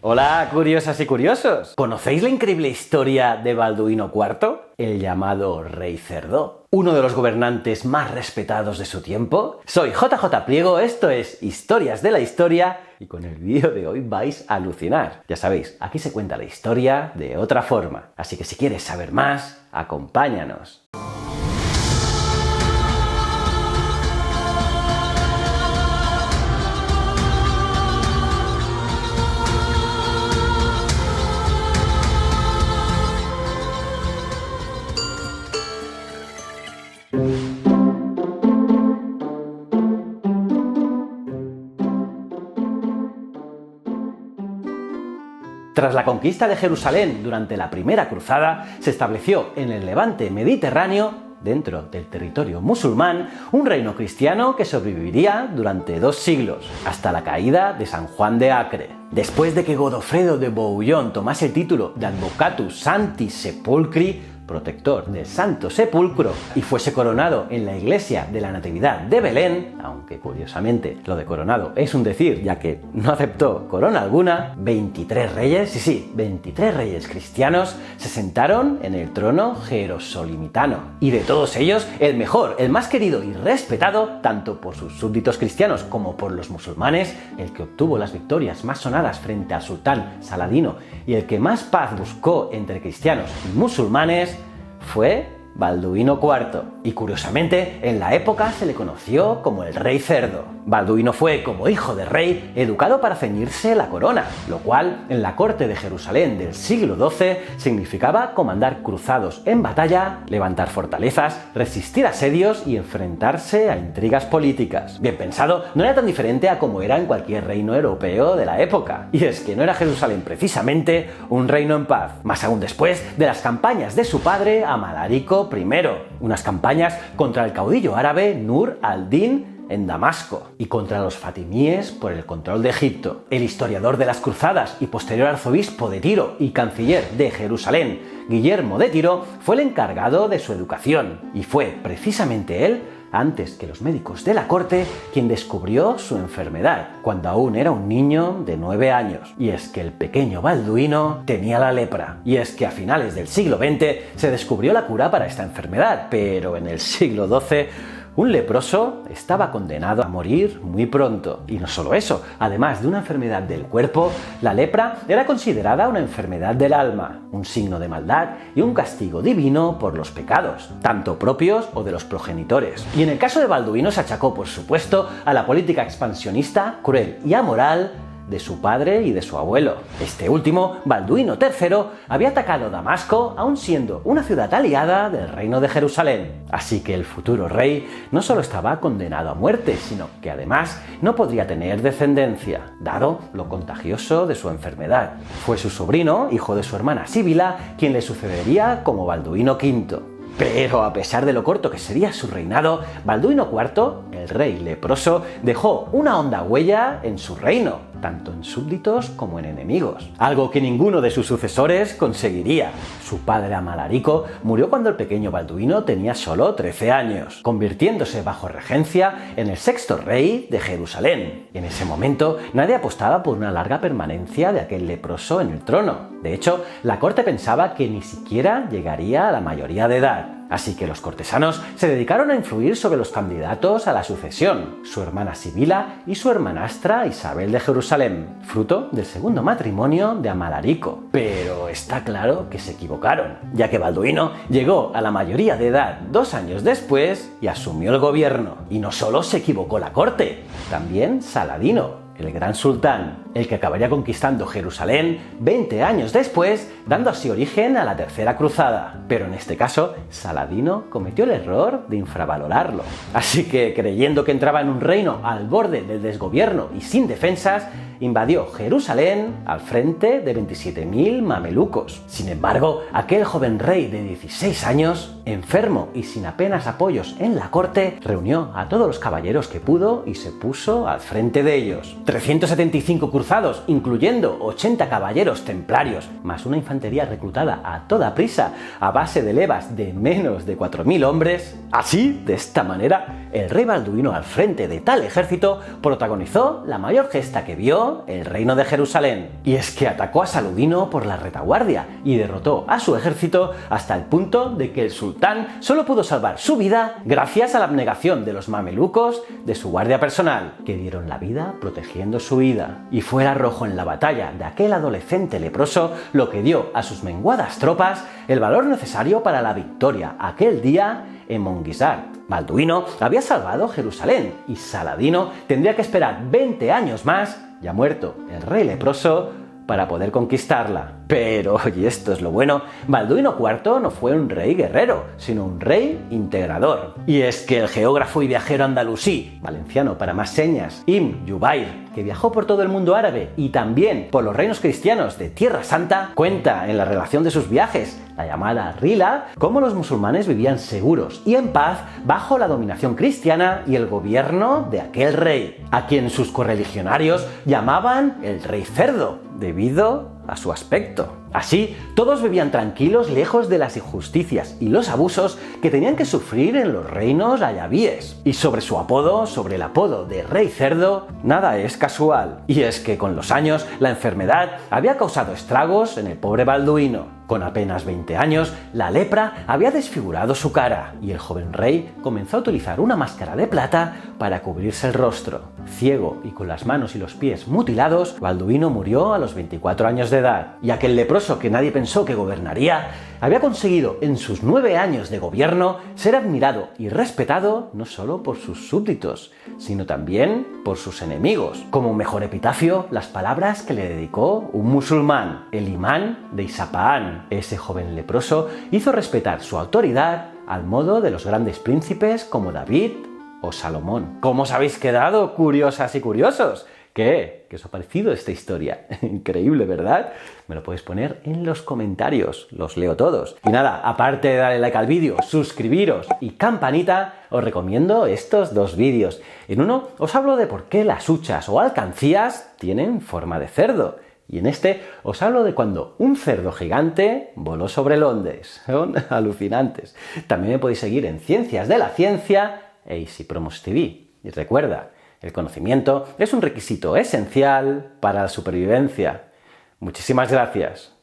Hola, curiosas y curiosos. ¿Conocéis la increíble historia de Balduino IV? El llamado Rey Cerdo, uno de los gobernantes más respetados de su tiempo. Soy JJ Pliego, esto es Historias de la Historia y con el vídeo de hoy vais a alucinar. Ya sabéis, aquí se cuenta la historia de otra forma, así que si quieres saber más, acompáñanos. Tras la conquista de Jerusalén durante la Primera Cruzada, se estableció en el Levante mediterráneo, dentro del territorio musulmán, un reino cristiano que sobreviviría durante 2 siglos, hasta la caída de San Juan de Acre. Después de que Godofredo de Bouillon tomase el título de Advocatus Sancti Sepulcri, protector del Santo Sepulcro, y fuese coronado en la iglesia de la Natividad de Belén, aunque curiosamente lo de coronado es un decir, ya que no aceptó corona alguna, 23 reyes, 23 reyes cristianos se sentaron en el trono jerosolimitano. Y de todos ellos, el mejor, el más querido y respetado, tanto por sus súbditos cristianos como por los musulmanes, el que obtuvo las victorias más sonadas frente al sultán Saladino y el que más paz buscó entre cristianos y musulmanes, fue Balduino IV, y curiosamente en la época se le conoció como el Rey Cerdo. Balduino fue, como hijo de rey, educado para ceñirse la corona, lo cual en la corte de Jerusalén del siglo XII significaba comandar cruzados en batalla, levantar fortalezas, resistir asedios y enfrentarse a intrigas políticas. Bien pensado, no era tan diferente a como era en cualquier reino europeo de la época, y es que no era Jerusalén precisamente un reino en paz, más aún después de las campañas de su padre Amalarico I, unas campañas contra el caudillo árabe Nur al-Din en Damasco y contra los fatimíes por el control de Egipto. El historiador de las cruzadas y posterior arzobispo de Tiro y canciller de Jerusalén, Guillermo de Tiro, fue el encargado de su educación, y fue precisamente él, antes que los médicos de la corte, quien descubrió su enfermedad, cuando aún era un niño de 9 años. Y es que el pequeño Balduino tenía la lepra. Y es que a finales del siglo XX se descubrió la cura para esta enfermedad, pero en el siglo XII un leproso estaba condenado a morir muy pronto. Y no solo eso, además de una enfermedad del cuerpo, la lepra era considerada una enfermedad del alma, un signo de maldad y un castigo divino por los pecados, tanto propios o de los progenitores. Y en el caso de Balduino se achacó, por supuesto, a la política expansionista, cruel y amoral de su padre y de su abuelo. Este último, Balduino III, había atacado Damasco aun siendo una ciudad aliada del reino de Jerusalén. Así que el futuro rey no solo estaba condenado a muerte, sino que además no podría tener descendencia, dado lo contagioso de su enfermedad. Fue su sobrino, hijo de su hermana Sibila, quien le sucedería como Balduino V. Pero a pesar de lo corto que sería su reinado, Balduino IV, el rey leproso, dejó una honda huella en su reino, tanto en súbditos como en enemigos, algo que ninguno de sus sucesores conseguiría. Su padre Amalarico murió cuando el pequeño Balduino tenía solo 13 años, convirtiéndose bajo regencia en el 6º rey de Jerusalén. Y en ese momento nadie apostaba por una larga permanencia de aquel leproso en el trono. De hecho, la corte pensaba que ni siquiera llegaría a la mayoría de edad. Así que los cortesanos se dedicaron a influir sobre los candidatos a la sucesión, su hermana Sibila y su hermanastra Isabel de Jerusalén, fruto del segundo matrimonio de Amalarico. Pero está claro que se equivocaron, ya que Balduino llegó a la mayoría de edad 2 años después y asumió el gobierno. Y no solo se equivocó la corte, también Saladino, el gran sultán, el que acabaría conquistando Jerusalén 20 años después, dando así origen a la Tercera Cruzada. Pero en este caso, Saladino cometió el error de infravalorarlo. Así que, creyendo que entraba en un reino al borde del desgobierno y sin defensas, invadió Jerusalén al frente de 27.000 mamelucos. Sin embargo, aquel joven rey de 16 años, enfermo y sin apenas apoyos en la corte, reunió a todos los caballeros que pudo y se puso al frente de ellos. 375 cruzados, incluyendo 80 caballeros templarios, más una infantería reclutada a toda prisa a base de levas de menos de 4.000 hombres. Así, de esta manera, el rey Balduino al frente de tal ejército protagonizó la mayor gesta que vio IV el reino de Jerusalén. Y es que atacó a Saludino por la retaguardia y derrotó a su ejército hasta el punto de que el sultán solo pudo salvar su vida gracias a la abnegación de los mamelucos de su guardia personal, que dieron la vida protegiendo su vida. Y fue el arrojo en la batalla de aquel adolescente leproso lo que dio a sus menguadas tropas el valor necesario para la victoria aquel día en Mongisart. Balduino había salvado Jerusalén y Saladino tendría que esperar 20 años más, ya muerto el rey leproso, para poder conquistarla. Pero, y esto es lo bueno, Balduino IV no fue un rey guerrero, sino un rey integrador. Y es que el geógrafo y viajero andalusí, valenciano para más señas, Ibn Jubayr, que viajó por todo el mundo árabe y también por los reinos cristianos de Tierra Santa, cuenta en la relación de sus viajes, la llamada Rila, cómo los musulmanes vivían seguros y en paz bajo la dominación cristiana y el gobierno de aquel rey, a quien sus correligionarios llamaban el rey cerdo, debido a su aspecto. Así, todos vivían tranquilos lejos de las injusticias y los abusos que tenían que sufrir en los reinos ayabíes. Y sobre su apodo, sobre el apodo de Rey Cerdo, nada es casual. Y es que con los años la enfermedad había causado estragos en el pobre Balduino. Con apenas 20 años, la lepra había desfigurado su cara y el joven rey comenzó a utilizar una máscara de plata para cubrirse el rostro. Ciego y con las manos y los pies mutilados, Balduino murió a los 24 años de edad. Y aquel leproso que nadie pensó que gobernaría, había conseguido en sus 9 años de gobierno ser admirado y respetado no solo por sus súbditos, sino también por sus enemigos. Como mejor epitafio, las palabras que le dedicó un musulmán, el imán de Isapahán. Ese joven leproso hizo respetar su autoridad al modo de los grandes príncipes como David o Salomón. ¿Cómo os habéis quedado, curiosas y curiosos? ¿Qué os ha parecido esta historia? Increíble, ¿verdad? Me lo podéis poner en los comentarios, los leo todos. Y nada, aparte de darle like al vídeo, suscribiros y campanita, os recomiendo estos dos vídeos. En uno os hablo de por qué las huchas o alcancías tienen forma de cerdo. Y en este os hablo de cuando un cerdo gigante voló sobre Londres. Son alucinantes. También me podéis seguir en Ciencias de la Ciencia e Easy Promos TV. Y recuerda, el conocimiento es un requisito esencial para la supervivencia. Muchísimas gracias.